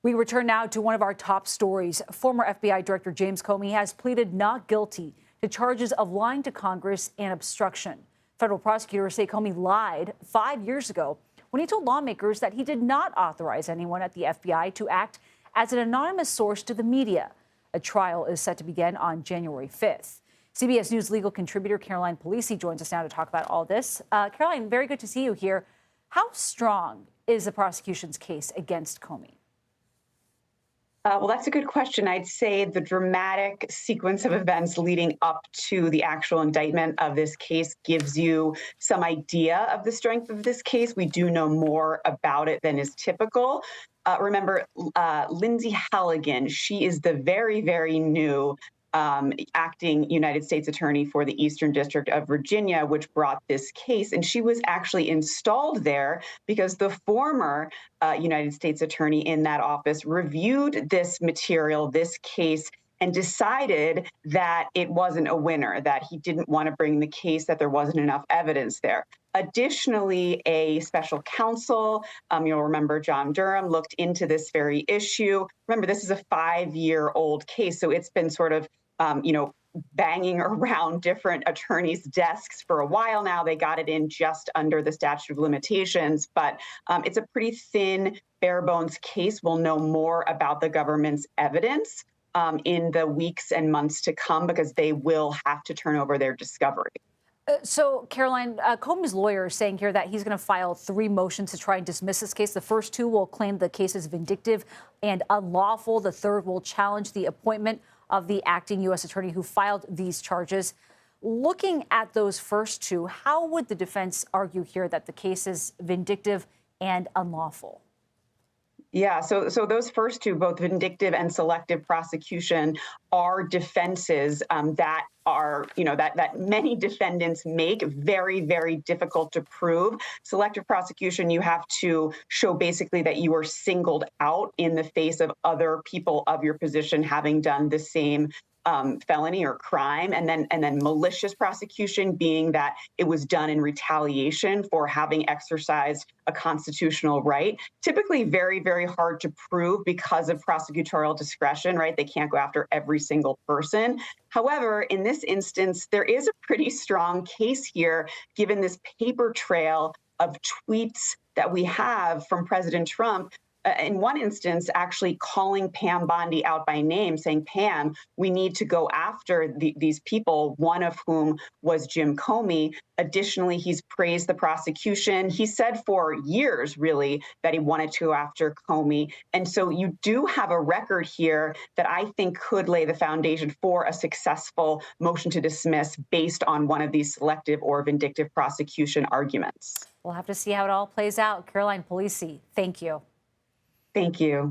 We return now to one of our top stories. Former FBI Director James Comey has pleaded not guilty to charges of lying to Congress and obstruction. Federal prosecutors say Comey lied 5 years ago when he told lawmakers that he did not authorize anyone at the FBI to act as an anonymous source to the media. A trial is set to begin on January 5th. CBS News legal contributor Caroline Polisi joins us now to talk about all this. Caroline, very good to see you here. How strong is the prosecution's case against Comey? Well, that's a good question. I'd say the dramatic sequence of events leading up to the actual indictment of this case gives you some idea of the strength of this case. We do know more about it than is typical. Remember, Lindsay Halligan, she is the very, very new acting United States Attorney for the Eastern District of Virginia, which brought this case. And she was actually installed there because the former United States Attorney in that office reviewed this material, this case, and decided that it wasn't a winner, that he didn't want to bring the case, that there wasn't enough evidence there. Additionally, a special counsel, you'll remember John Durham, looked into this very issue. Remember, this is a 5-year-old case, so it's been sort of, banging around different attorneys' desks for a while now. They got it in just under the statute of limitations, but it's a pretty thin, bare-bones case. We'll know more about the government's evidence in the weeks and months to come because they will have to turn over their discovery. So, Caroline, Comey's lawyer is saying here that he's going to file 3 motions to try and dismiss this case. The first 2 will claim the case is vindictive and unlawful. The third will challenge the appointment of the acting U.S. attorney who filed these charges. Looking at those first 2, how would the defense argue here that the case is vindictive and unlawful? Yeah, so those first 2, both vindictive and selective prosecution, are defenses that are, that many defendants make very, very difficult to prove. Selective prosecution, you have to show basically that you were singled out in the face of other people of your position having done the same felony or crime, and then malicious prosecution being that it was done in retaliation for having exercised a constitutional right. Typically very, very hard to prove because of prosecutorial discretion, right? They can't go after every single person. However, in this instance, there is a pretty strong case here, given this paper trail of tweets that we have from President Trump. In one instance, actually calling Pam Bondi out by name, saying, Pam, we need to go after these people, one of whom was Jim Comey. Additionally, he's praised the prosecution. He said for years, really, that he wanted to go after Comey. And so you do have a record here that I think could lay the foundation for a successful motion to dismiss based on one of these selective or vindictive prosecution arguments. We'll have to see how it all plays out. Caroline Polisi, thank you. Thank you.